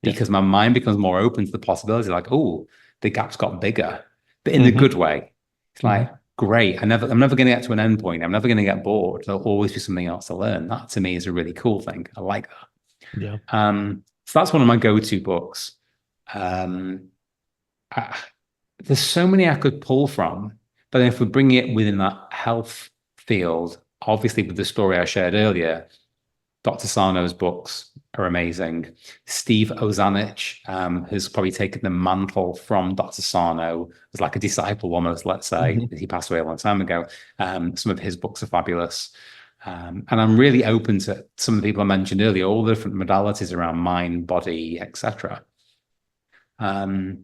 because my mind becomes more open to the possibility, like, oh, the gap's got bigger, but in a good way. It's like, great. I'm never going to get to an end point. I'm never going to get bored. There'll always be something else to learn. That to me is a really cool thing. I like that. Yeah. So that's one of my go-to books. There's so many I could pull from, but if we're bringing it within that health field, obviously with the story I shared earlier, Dr. Sarno's books are amazing. Steve Ozanich has probably taken the mantle from Dr. Sarno as like a disciple almost, let's say. He passed away a long time ago. Some of his books are fabulous. And I'm really open to some of the people I mentioned earlier, all the different modalities around mind, body, etc. But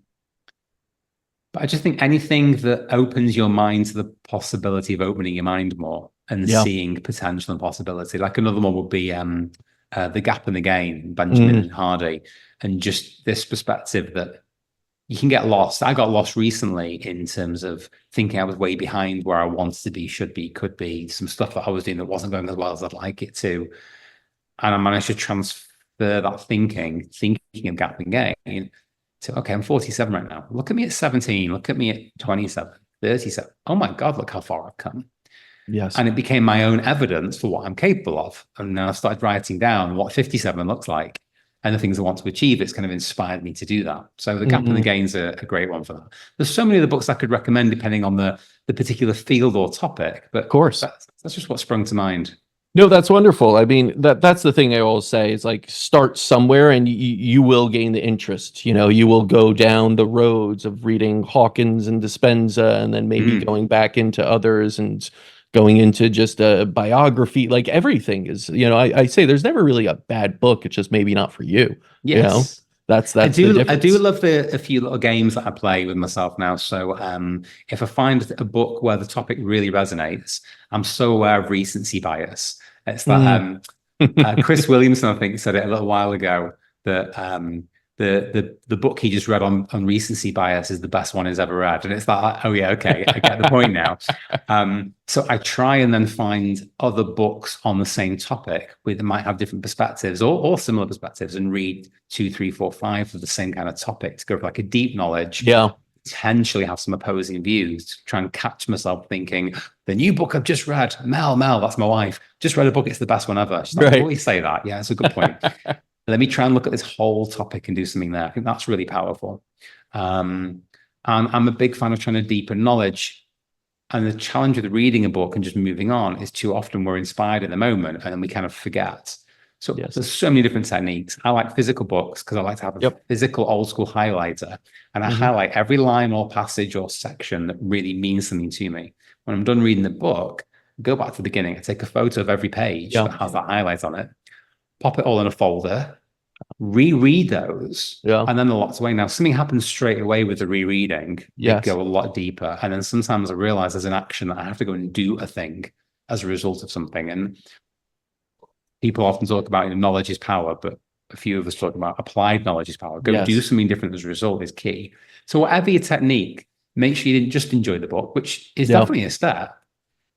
I just think anything that opens your mind to the possibility of opening your mind more and seeing potential and possibility. Like another one would be The Gap and the Gain, Benjamin Hardy, and just this perspective that you can get lost. I got lost recently in terms of thinking I was way behind where I wanted to be, should be, could be, some stuff that I was doing that wasn't going as well as I'd like it to. And I managed to transfer that thinking of gap and gain to, okay, I'm 47 right now. Look at me at 17. Look at me at 27, 37. Oh my God, look how far I've come. Yes. And it became my own evidence for what I'm capable of. And then I started writing down what 57 looks like. and the things I want to achieve, it's kind of inspired me to do that. So The Gap and the Mhm. Gain's a great one for that. There's so many other books I could recommend depending on the particular field or topic, Of but course. that's just what sprung to mind. No, that's wonderful. I mean, that's the thing I always say is like start somewhere and you will gain the interest. You know, you will go down the roads of reading Hawkins and Dispenza and then maybe going back into others and going into just a biography. Like everything is, you know, I say there's never really a bad book. It's just maybe not for you. You know, Yes. that's I the do difference. love a few little games that I play with myself now. So if I find a book where the topic really resonates, I'm so aware of recency bias. It's that Mm. Chris Williamson, I think, said it a little while ago that the book he just read on recency bias is the best one he's ever read, and it's like, oh yeah, okay, I get the point now. So I try and then find other books on the same topic that might have different perspectives or similar perspectives, and read 2, 3, 4, 5 of the same kind of topic to go for like a deep knowledge. Yeah. Potentially have some opposing views to try and catch myself thinking the new book I've just read, Mel, that's my wife, just read a book, it's the best one ever. She's like, Right. always say that. Yeah, it's a good point. Let me try and look at this whole topic and do something there. I think that's really powerful. And I'm a big fan of trying to deepen knowledge. And the challenge with reading a book and just moving on is too often we're inspired in the moment and then we kind of forget. So there's so many different techniques. I like physical books because I like to have a physical old school highlighter. And I highlight every line or passage or section that really means something to me. When I'm done reading the book, go back to the beginning. I take a photo of every page that has that highlight on it, pop it all in a folder, reread those, and then they're locked away. Now, something happens straight away with the rereading. You go a lot deeper. And then sometimes I realize there's an action that I have to go and do a thing as a result of something. And people often talk about, you know, knowledge is power, but a few of us talk about applied knowledge is power. Go do something different as a result is key. So whatever your technique, make sure you didn't just enjoy the book, which is definitely a step.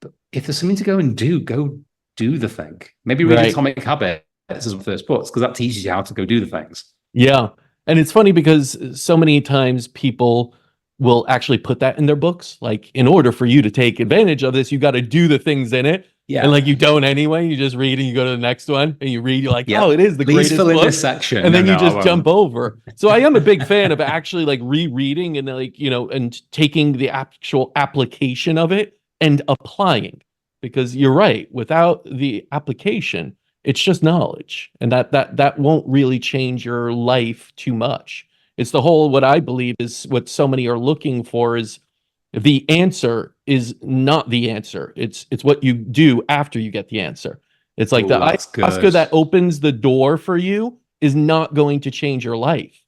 But if there's something to go and do, go do the thing. Maybe read Atomic Habits as the first books, because that teaches you how to go do the things. Yeah. And it's funny because so many times people will actually put that in their books. Like, in order for you to take advantage of this, you got to do the things in it. Yeah. And like you don't anyway. You just read and you go to the next one and you read, you're like, oh, it is the greatest fill in book. this section. And then you just jump over. So I am a big fan of actually like rereading and like, you know, and taking the actual application of it and applying. Because you're right, without the application, it's just knowledge. And that won't really change your life too much. It's the whole, what I believe is what so many are looking for is the answer is not the answer. It's what you do after you get the answer. It's like the Oscar that opens the door for you is not going to change your life.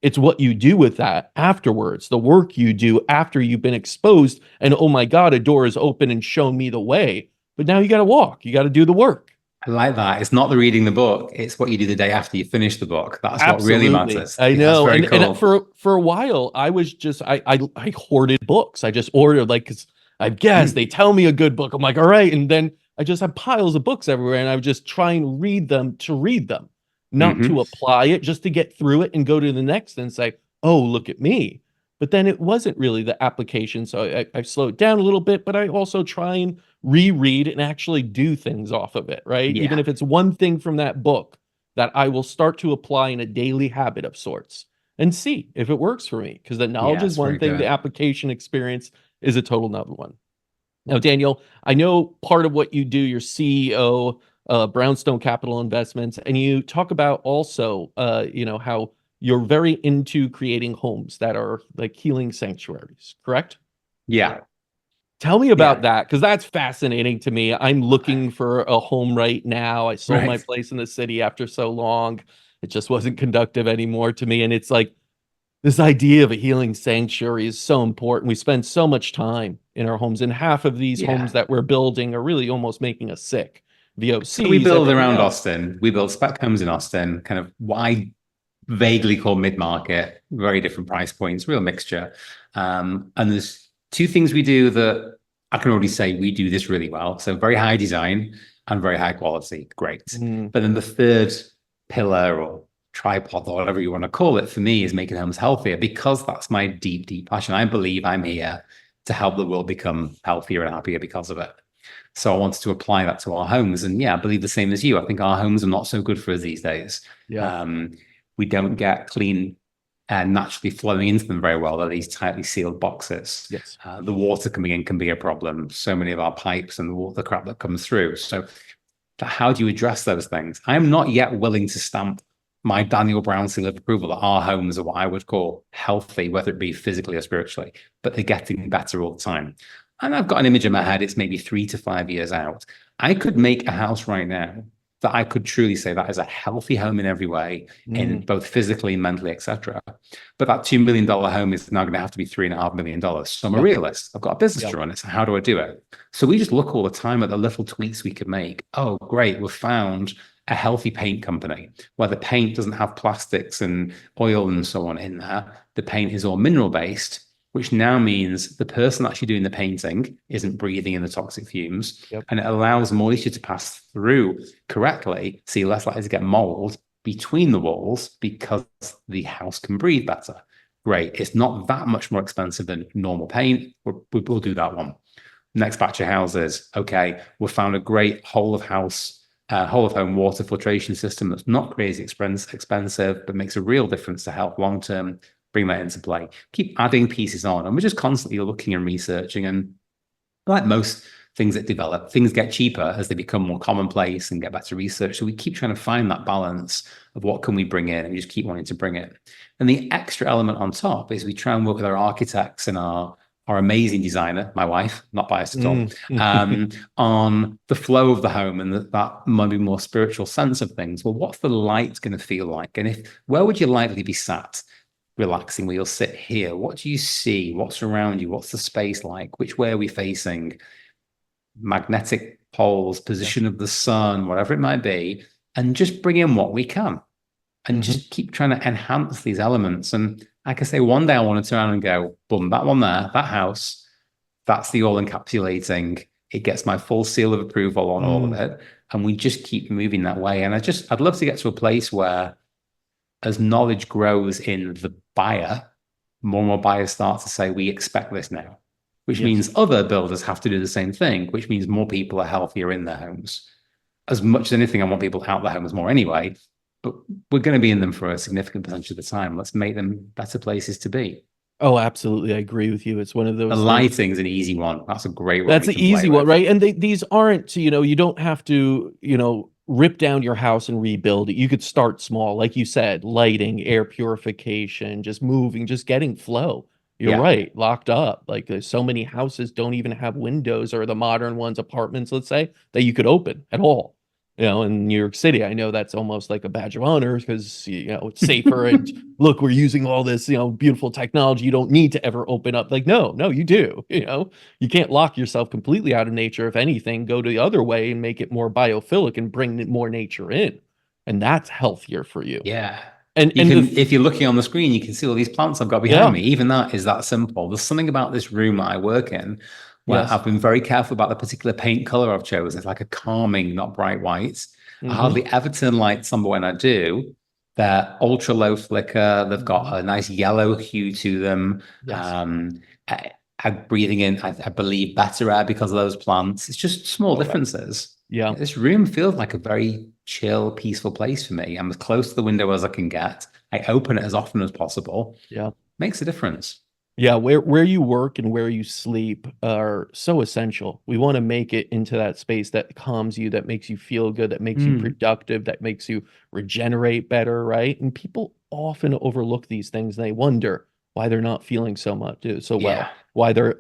It's what you do with that afterwards, the work you do after you've been exposed and, oh my God, a door is open and shown me the way. But now you got to walk, you got to do the work. I like that. It's not the reading the book. It's what you do the day after you finish the book. That's what really matters. I know. That's very And cool. for a while, I was just, I hoarded books. I just ordered, like, because I guess they tell me a good book. I'm like, all right. And then I just have piles of books everywhere. And I would just try and read them to read them, not to apply it, just to get through it and go to the next and say, oh, look at me. But then it wasn't really the application. So I slowed down a little bit, but I also try and reread and actually do things off of it, right? Even if it's one thing from that book that I will start to apply in a daily habit of sorts and see if it works for me. Because the knowledge is one thing, the application experience is a total another one. Now, Daniel, I know part of what you do, you're CEO, Brownstone Capital Investments, and you talk about also, you know, how you're very into creating homes that are like healing sanctuaries, correct? Yeah. Tell me about that, because that's fascinating to me. I'm looking for a home right now. I sold my place in the city after so long. It just wasn't conducive anymore to me. And it's like this idea of a healing sanctuary is so important. We spend so much time in our homes, and half of these homes that we're building are really almost making us sick. VOCs. So we build around Austin. We build spec homes in Austin, kind of wide, vaguely called mid-market, very different price points, real mixture. And there's two things we do that I can already say we do this really well. So very high design and very high quality. Great. But then the third pillar or tripod or whatever you want to call it for me is making homes healthier, because that's my deep, deep passion. I believe I'm here to help the world become healthier and happier because of it. So I wanted to apply that to our homes. And yeah, I believe the same as you. I think our homes are not so good for us these days. Yeah. We don't get clean and naturally flowing into them very well. They're these tightly sealed boxes. Yes. The water coming in can be a problem. So many of our pipes and the crap that comes through. So how do you address those things? I am not yet willing to stamp my Daniel Brown seal of approval that our homes are what I would call healthy, whether it be physically or spiritually, but they're getting better all the time. And I've got an image in my head, it's maybe 3 to 5 years out. I could make a house right now that I could truly say that is a healthy home in every way, in both physically, mentally, etc. But that $2 million home is now going to have to be $3.5 million. So I'm a realist. I've got a business to run it. So how do I do it? So we just look all the time at the little tweaks we could make. Oh, great. We've found a healthy paint company where the paint doesn't have plastics and oil and so on in there. The paint is all mineral based, which now means the person actually doing the painting isn't breathing in the toxic fumes, and it allows moisture to pass through correctly, so you're less likely to get mold between the walls because the house can breathe better. Great. It's not that much more expensive than normal paint. We'll do that one. Next batch of houses. Okay, we've found a great whole of home water filtration system that's not crazy expensive, but makes a real difference to health long term. Bring that into play. Keep adding pieces on, and we're just constantly looking and researching. And like most things that develop, things get cheaper as they become more commonplace and get better research. So we keep trying to find that balance of what can we bring in, and we just keep wanting to bring it. And the extra element on top is we try and work with our architects and our amazing designer, my wife, not biased at all, on the flow of the home and that maybe more spiritual sense of things. Well, what's the light going to feel like? And where would you likely be sat? Relaxing, where you'll sit here. What do you see? What's around you? What's the space like? Which way are we facing? Magnetic poles, position of the sun, whatever it might be, and just bring in what we can and just keep trying to enhance these elements. And like I say, one day I want to turn around and go, boom, that one there, that house, that's the all encapsulating. It gets my full seal of approval on all of it. And we just keep moving that way. And I'd love to get to a place where, as knowledge grows in the buyer, more and more buyers start to say, we expect this now, which means other builders have to do the same thing, which means more people are healthier in their homes. As much as anything, I want people out their homes more anyway, but we're going to be in them for a significant percentage of the time. Let's make them better places to be. Oh, absolutely. I agree with you. It's one of those. The lighting's an easy one. That's a great one. That's an easy one, right? And these aren't, you don't have to, rip down your house and rebuild it. You could start small, like you said, lighting, air purification, just moving, just getting flow. You're right, locked up. Like there's so many houses don't even have windows, or the modern ones, apartments, let's say, that you could open at all. In New York City, I know that's almost like a badge of honor because, it's safer. And look, we're using all this, beautiful technology. You don't need to ever open up. Like, no, you do. You can't lock yourself completely out of nature. If anything, go the other way and make it more biophilic and bring more nature in. And that's healthier for you. Yeah. And if you're looking on the screen, you can see all these plants I've got behind me. Even that is that simple. There's something about this room that I work in where I've been very careful about the particular paint color I've chosen. It's like a calming, not bright white. I hardly ever turn lights on, but when I do, they're ultra low flicker. They've got a nice yellow hue to them. I'm breathing in, I believe, better air because of those plants. It's just small differences. Yeah. This room feels like a very chill, peaceful place for me. I'm as close to the window as I can get. I open it as often as possible. Yeah. Makes a difference. Yeah, where you work and where you sleep are so essential. We want to make it into that space that calms you, that makes you feel good, that makes you productive, that makes you regenerate better, right? And people often overlook these things. They wonder why they're not feeling so well, why they're,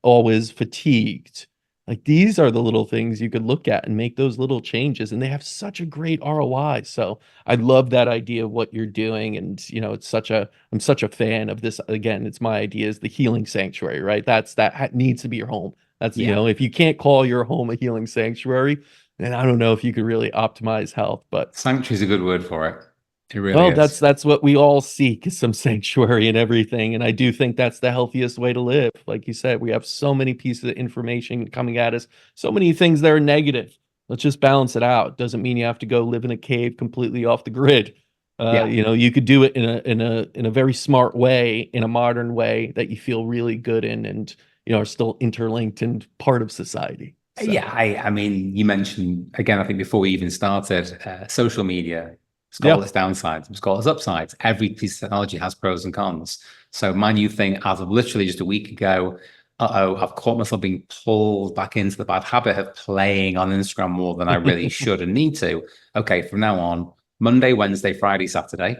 always fatigued. Like these are the little things you could look at and make those little changes, and they have such a great ROI. So I love that idea of what you're doing. And, I'm such a fan of this. Again, it's my idea is the healing sanctuary, right? That needs to be your home. That's, if you can't call your home a healing sanctuary, then I don't know if you could really optimize health, but sanctuary is a good word for it. It really is. That's what we all seek, is some sanctuary and everything. And I do think that's the healthiest way to live. Like you said, we have so many pieces of information coming at us, so many things that are negative. Let's just balance it out. Doesn't mean you have to go live in a cave completely off the grid. You could do it in a very smart way, in a modern way that you feel really good in, and are still interlinked and part of society. So, Yeah, I mean, you mentioned again, I think before we even started, social media. It's got all yeah, its downsides, it's got its upsides. Every piece of technology has pros and cons. So my new thing, as of literally just a week ago, I've caught myself being pulled back into the bad habit of playing on Instagram more than I really should and need to. Okay, from now on, Monday, Wednesday, Friday, Saturday,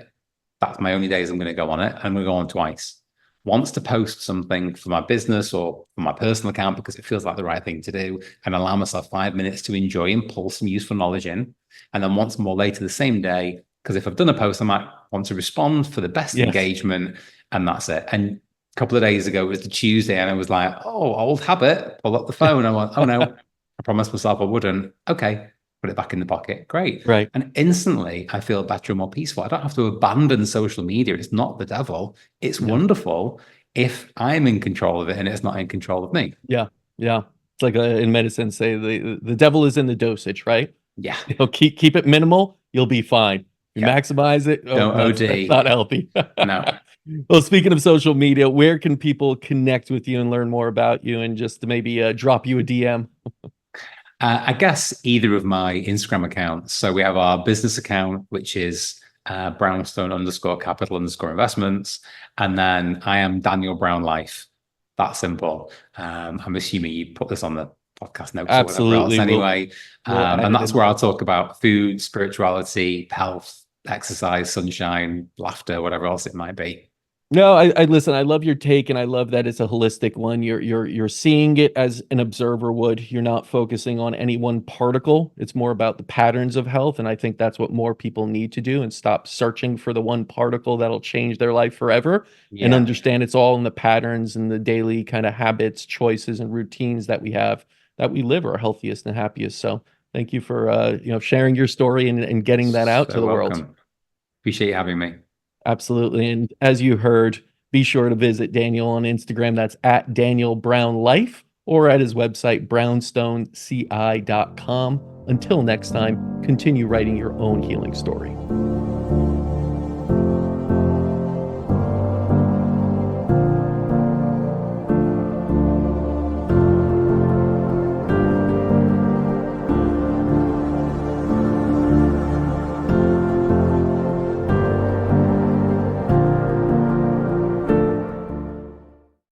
that's my only days I'm going to go on it. I'm going to go on twice. Once to post something for my business or for my personal account because it feels like the right thing to do and allow myself 5 minutes to enjoy and pull some useful knowledge in. And then once more later the same day, because if I've done a post, I might want to respond for the best yes, engagement, and that's it. And a couple of days ago, it was the Tuesday, and I was like, oh, old habit, pull up the phone. I went, oh no, I promised myself I wouldn't. Okay, put it back in the pocket. Great. right. And instantly I feel better and more peaceful. I don't have to abandon social media. It's not the devil. It's No, wonderful if I'm in control of it and it's not in control of me. yeah, yeah. It's like in medicine, say the devil is in the dosage, right? Yeah. Keep it minimal, you'll be fine. You Yep. maximize it, oh, Don't that's not OD. healthy. No. Well, speaking of social media, where can people connect with you and learn more about you and just to maybe drop you a DM? I guess either of my Instagram accounts. So we have our business account, which is brownstone underscore capital underscore investments. And then I am Daniel Brown Life. That simple. I'm assuming you put this on the podcast notes or whatever else Absolutely. anyway. We'll add And it that's in where there. I'll talk about food, spirituality, health, exercise, sunshine, laughter, whatever else it might be. No, I listen, I love your take and I love that it's a holistic one. You're seeing it as an observer would. You're not focusing on any one particle. It's more about the patterns of health. And I think that's what more people need to do and stop searching for the one particle that'll change their life forever and Yeah. understand it's all in the patterns and the daily kind of habits, choices, and routines that we have that we live our healthiest and happiest. So thank you for sharing your story and getting that out to So the world. welcome. Appreciate you having me. Absolutely. And as you heard, be sure to visit Daniel on Instagram. That's at Daniel Brown Life or at his website, brownstoneci.com. Until next time, continue writing your own healing story.